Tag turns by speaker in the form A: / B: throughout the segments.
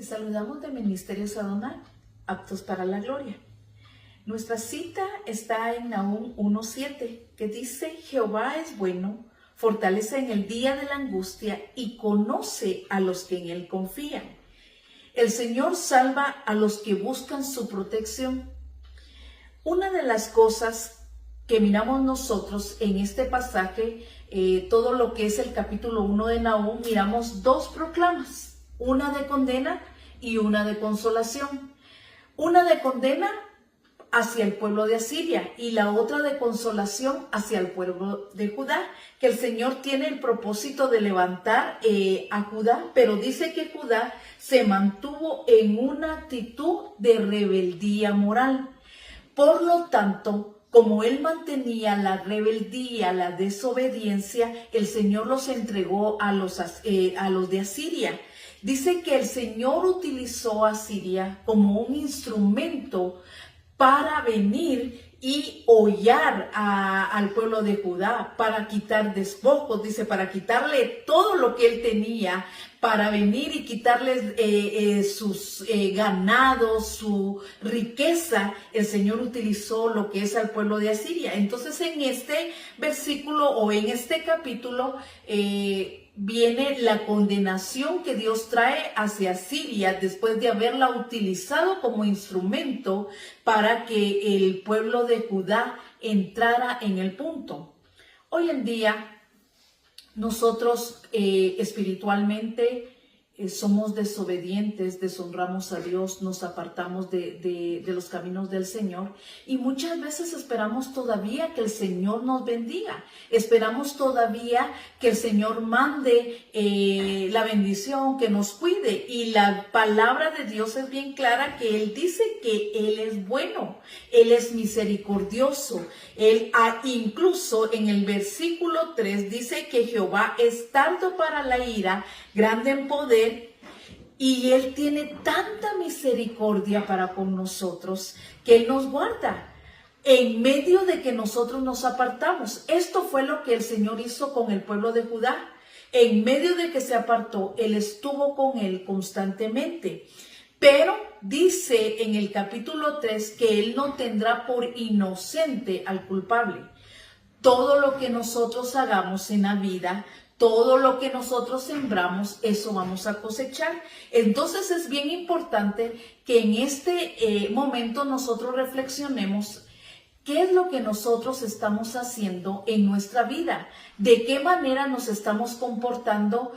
A: saludamos de Ministerios Adonai, aptos para la gloria. Nuestra cita está en Nahum 1:7, que dice: Jehová es bueno, fortalece en el día de la angustia y conoce a los que en él confían. El Señor salva a los que buscan su protección. Una de las cosas que miramos nosotros en este pasaje, todo lo que es el capítulo 1 de Nahum, miramos dos proclamas, una de condena y una de consolación. Una de condena hacia el pueblo de Asiria y la otra de consolación hacia el pueblo de Judá, que el Señor tiene el propósito de levantar a Judá, pero dice que Judá se mantuvo en una actitud de rebeldía moral. Por lo tanto, como él mantenía la rebeldía, la desobediencia, el Señor los entregó a los de Asiria. Dice que el Señor utilizó a Asiria como un instrumento para venir y hollar al pueblo de Judá, para quitar despojos, dice, para quitarle todo lo que él tenía, para venir y quitarles sus ganados, su riqueza. El Señor utilizó lo que es al pueblo de Asiria. Entonces, en este versículo o en este capítulo viene la condenación que Dios trae hacia Siria después de haberla utilizado como instrumento para que el pueblo de Judá entrara en el punto. Hoy en día nosotros espiritualmente somos desobedientes, deshonramos a Dios, nos apartamos de los caminos del Señor y muchas veces esperamos todavía que el Señor nos bendiga, esperamos todavía que el Señor mande la bendición, que nos cuide, y la palabra de Dios es bien clara, que Él dice que Él es bueno, Él es misericordioso. Él incluso en el versículo 3 dice que Jehová es tardo para la ira, grande en poder, y Él tiene tanta misericordia para con nosotros que Él nos guarda en medio de que nosotros nos apartamos. Esto fue lo que el Señor hizo con el pueblo de Judá. En medio de que se apartó, Él estuvo con él constantemente. Pero dice en el capítulo 3 que Él no tendrá por inocente al culpable. Todo lo que nosotros hagamos en la vida, todo lo que nosotros sembramos, eso vamos a cosechar. Entonces es bien importante que en este momento nosotros reflexionemos qué es lo que nosotros estamos haciendo en nuestra vida, de qué manera nos estamos comportando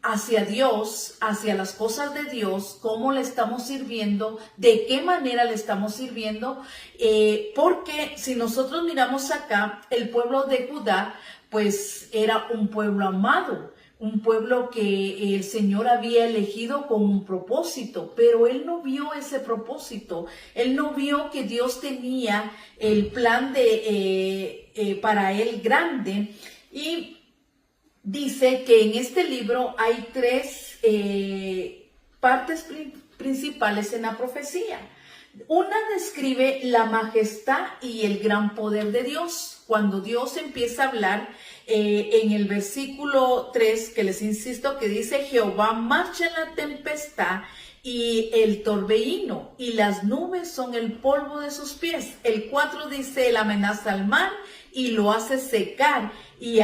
A: hacia Dios, hacia las cosas de Dios, cómo le estamos sirviendo, de qué manera le estamos sirviendo, porque si nosotros miramos acá, el pueblo de Judá, pues era un pueblo amado, un pueblo que el Señor había elegido con un propósito, pero él no vio ese propósito, él no vio que Dios tenía el plan para él grande. Y dice que en este libro hay tres partes principales en la profecía. Una describe la majestad y el gran poder de Dios. Cuando Dios empieza a hablar en el versículo 3, que les insisto, que dice: Jehová marcha en la tempestad y el torbellino, y las nubes son el polvo de sus pies. El 4 dice: él amenaza al mar y lo hace secar y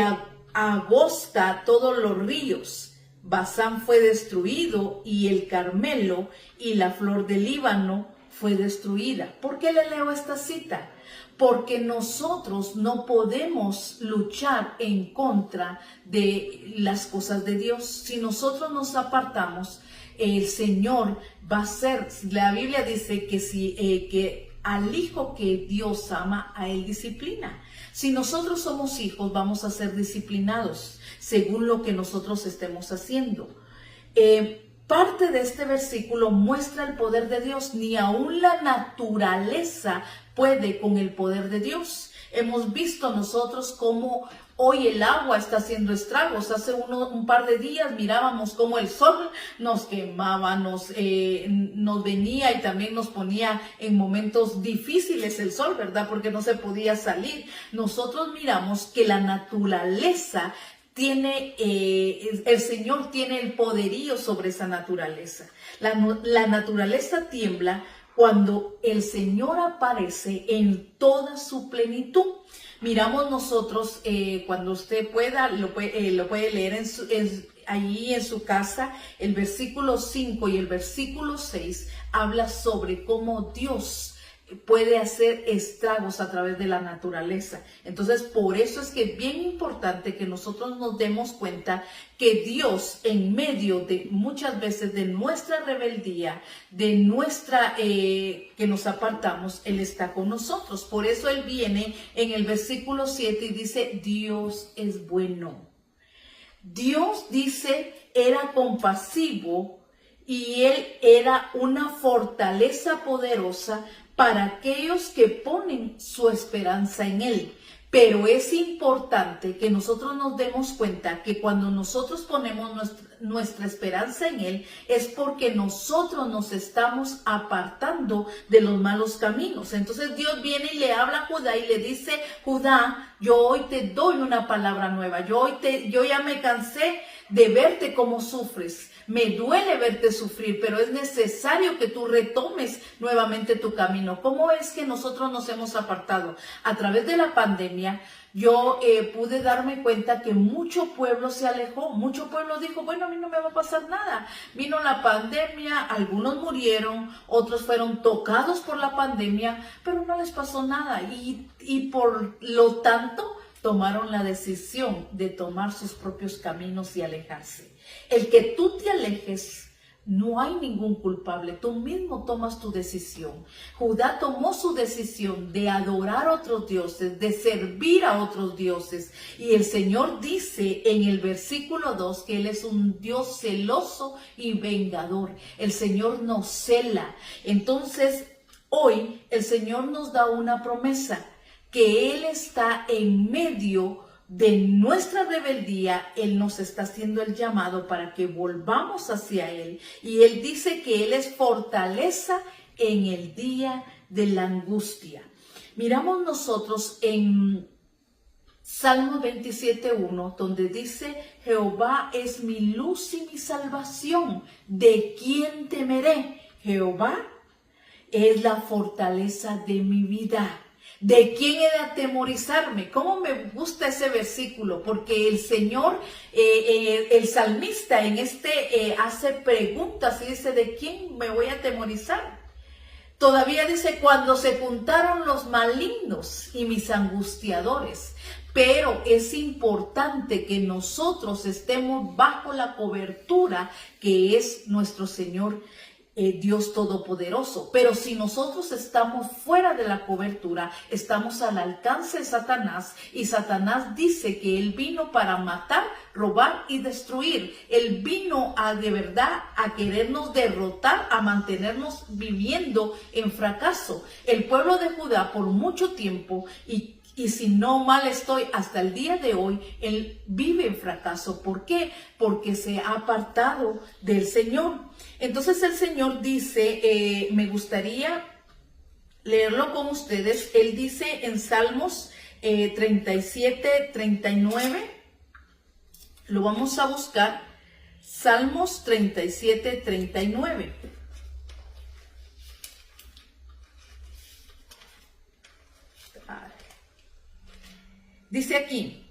A: agosta todos los ríos. Basán fue destruido y el Carmelo y la flor del Líbano fue destruida. ¿Por qué le leo esta cita? Porque nosotros no podemos luchar en contra de las cosas de Dios. Si nosotros nos apartamos, el Señor va a ser, la Biblia dice que al hijo que Dios ama, a él disciplina. Si nosotros somos hijos, vamos a ser disciplinados según lo que nosotros estemos haciendo. Parte de este versículo muestra el poder de Dios. Ni aún la naturaleza puede con el poder de Dios. Hemos visto nosotros cómo hoy el agua está haciendo estragos. Hace un par de días mirábamos cómo el sol nos quemaba, nos venía y también nos ponía en momentos difíciles el sol, ¿verdad? Porque no se podía salir. Nosotros miramos que la naturaleza el Señor tiene el poderío sobre esa naturaleza. La naturaleza tiembla cuando el Señor aparece en toda su plenitud. Miramos nosotros, cuando usted pueda, lo puede leer allí en su casa, el versículo 5 y el versículo 6 habla sobre cómo Dios puede hacer estragos a través de la naturaleza. Entonces, por eso es que es bien importante que nosotros nos demos cuenta que Dios, en medio de muchas veces de nuestra rebeldía, de nuestra que nos apartamos, Él está con nosotros. Por eso Él viene en el versículo 7 y dice, Dios es bueno. Dios, dice, era compasivo y Él era una fortaleza poderosa para aquellos que ponen su esperanza en Él. Pero es importante que nosotros nos demos cuenta que cuando nosotros ponemos nuestra esperanza en Él, es porque nosotros nos estamos apartando de los malos caminos. Entonces Dios viene y le habla a Judá y le dice, Judá, yo hoy te doy una palabra nueva. Yo ya me cansé de verte como sufres. Me duele verte sufrir, pero es necesario que tú retomes nuevamente tu camino. ¿Cómo es que nosotros nos hemos apartado? A través de la pandemia, yo pude darme cuenta que mucho pueblo se alejó. Mucho pueblo dijo, bueno, a mí no me va a pasar nada. Vino la pandemia, algunos murieron, otros fueron tocados por la pandemia, pero no les pasó nada. Y por lo tanto, tomaron la decisión de tomar sus propios caminos y alejarse. El que tú te alejes, no hay ningún culpable, tú mismo tomas tu decisión. Judá tomó su decisión de adorar a otros dioses, de servir a otros dioses. Y el Señor dice en el versículo 2 que Él es un Dios celoso y vengador. El Señor nos cela. Entonces, hoy el Señor nos da una promesa, que Él está en medio de nuestra rebeldía. Él nos está haciendo el llamado para que volvamos hacia Él. Y Él dice que Él es fortaleza en el día de la angustia. Miramos nosotros en Salmo 27:1, donde dice, Jehová es mi luz y mi salvación. ¿De quién temeré? Jehová es la fortaleza de mi vida. ¿De quién he de atemorizarme? ¿Cómo me gusta ese versículo? Porque el Señor, el salmista hace preguntas y dice, ¿de quién me voy a atemorizar? Todavía dice, cuando se juntaron los malignos y mis angustiadores. Pero es importante que nosotros estemos bajo la cobertura que es nuestro Señor Dios Todopoderoso. Pero si nosotros estamos fuera de la cobertura, estamos al alcance de Satanás, y Satanás dice que Él vino para matar, robar y destruir. Él vino de verdad a querernos derrotar, a mantenernos viviendo en fracaso. El pueblo de Judá por mucho tiempo, y si no mal estoy, hasta el día de hoy, él vive en fracaso. ¿Por qué? Porque se ha apartado del Señor. Entonces el Señor dice, me gustaría leerlo con ustedes. Él dice en Salmos 37:39, lo vamos a buscar, Salmos 37:39. Dice aquí,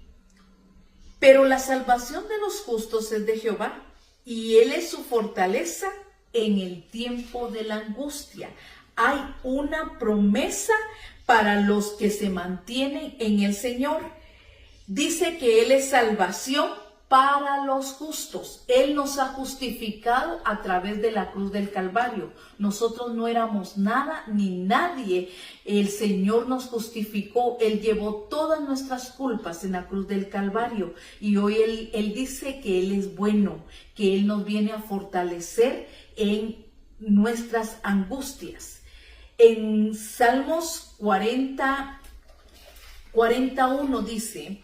A: pero la salvación de los justos es de Jehová, y Él es su fortaleza en el tiempo de la angustia. Hay una promesa para los que se mantienen en el Señor. Dice que Él es salvación para los justos. Él nos ha justificado a través de la cruz del Calvario. Nosotros no éramos nada ni nadie. El Señor nos justificó. Él llevó todas nuestras culpas en la cruz del Calvario. Y hoy Él dice que Él es bueno, que Él nos viene a fortalecer en nuestras angustias. En Salmos 41 dice,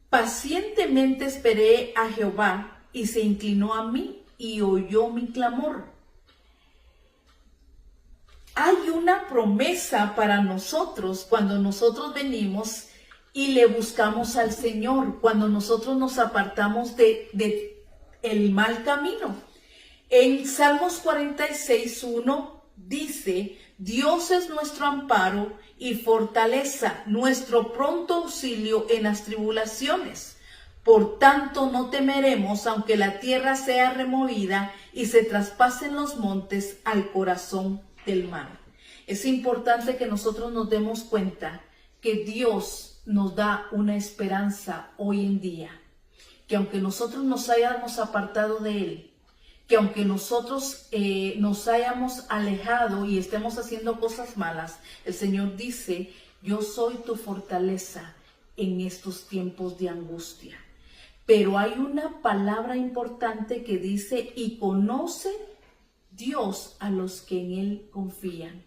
A: pacientemente esperé a Jehová, y se inclinó a mí y oyó mi clamor. hay una promesa para nosotros cuando nosotros venimos y le buscamos al Señor, cuando nosotros nos apartamos de el mal camino. En Salmos 46:1 dice: Dios es nuestro amparo y fortaleza, nuestro pronto auxilio en las tribulaciones. Por tanto, no temeremos, aunque la tierra sea removida y se traspasen los montes al corazón del mar. Es importante que nosotros nos demos cuenta que Dios nos da una esperanza hoy en día, que aunque nosotros nos hayamos apartado de Él, que aunque nosotros nos hayamos alejado y estemos haciendo cosas malas, el Señor dice: yo soy tu fortaleza en estos tiempos de angustia. Pero hay una palabra importante que dice: y conoce Dios a los que en Él confían.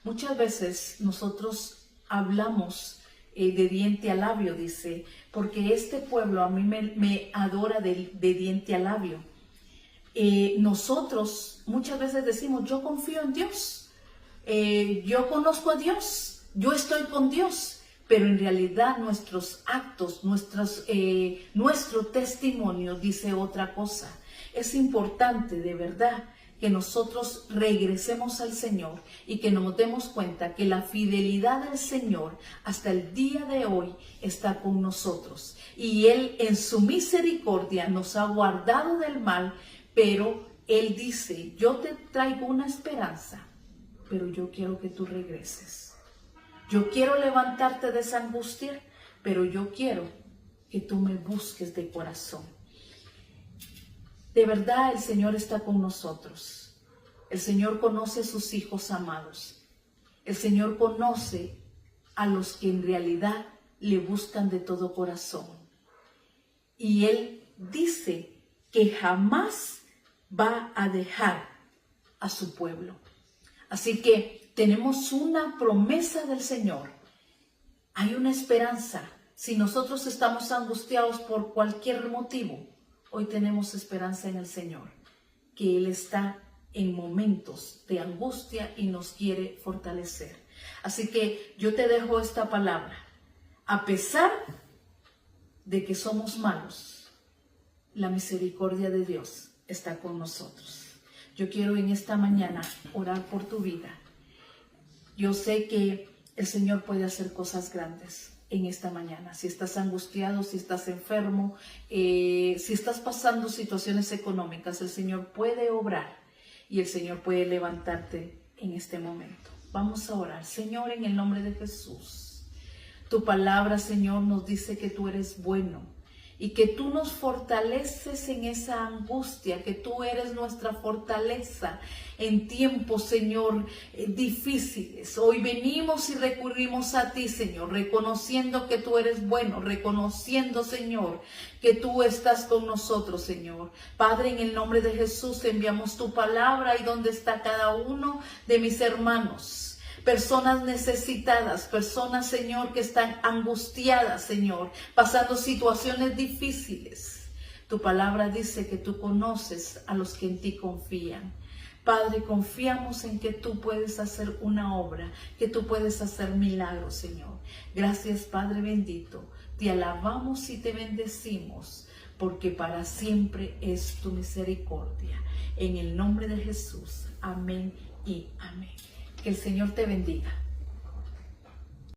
A: Muchas veces nosotros hablamos de diente a labio, dice, porque este pueblo a mí me adora de diente a labio. Nosotros muchas veces decimos: yo confío en Dios, yo conozco a Dios, yo estoy con Dios. Pero en realidad nuestros actos, nuestro testimonio dice otra cosa. Es importante de verdad que nosotros regresemos al Señor y que nos demos cuenta que la fidelidad del Señor hasta el día de hoy está con nosotros. Y Él en su misericordia nos ha guardado del mal, pero Él dice: yo te traigo una esperanza, pero yo quiero que tú regreses. Yo quiero levantarte de esa angustia, pero yo quiero que tú me busques de corazón. De verdad, el Señor está con nosotros. El Señor conoce a sus hijos amados. El Señor conoce a los que en realidad le buscan de todo corazón. Y Él dice que jamás va a dejar a su pueblo. Así que tenemos una promesa del Señor. Hay una esperanza. Si nosotros estamos angustiados por cualquier motivo, hoy tenemos esperanza en el Señor, que Él está en momentos de angustia y nos quiere fortalecer. Así que yo te dejo esta palabra. A pesar de que somos malos, la misericordia de Dios está con nosotros. Yo quiero en esta mañana orar por tu vida. Yo sé que el Señor puede hacer cosas grandes en esta mañana. Si estás angustiado, si estás enfermo, si estás pasando situaciones económicas, el Señor puede obrar y el Señor puede levantarte en este momento. Vamos a orar. Señor, en el nombre de Jesús, tu palabra, Señor, nos dice que tú eres bueno y que tú nos fortaleces en esa angustia, que tú eres nuestra fortaleza en tiempos, Señor, difíciles. Hoy venimos y recurrimos a ti, Señor, reconociendo que tú eres bueno, reconociendo, Señor, que tú estás con nosotros, Señor. Padre, en el nombre de Jesús enviamos tu palabra y donde está cada uno de mis hermanos. Personas necesitadas, personas, Señor, que están angustiadas, Señor, pasando situaciones difíciles. Tu palabra dice que tú conoces a los que en ti confían. Padre, confiamos en que tú puedes hacer una obra, que tú puedes hacer milagros, Señor. Gracias, Padre bendito. Te alabamos y te bendecimos, porque para siempre es tu misericordia. En el nombre de Jesús. Amén y amén. Que el Señor te bendiga.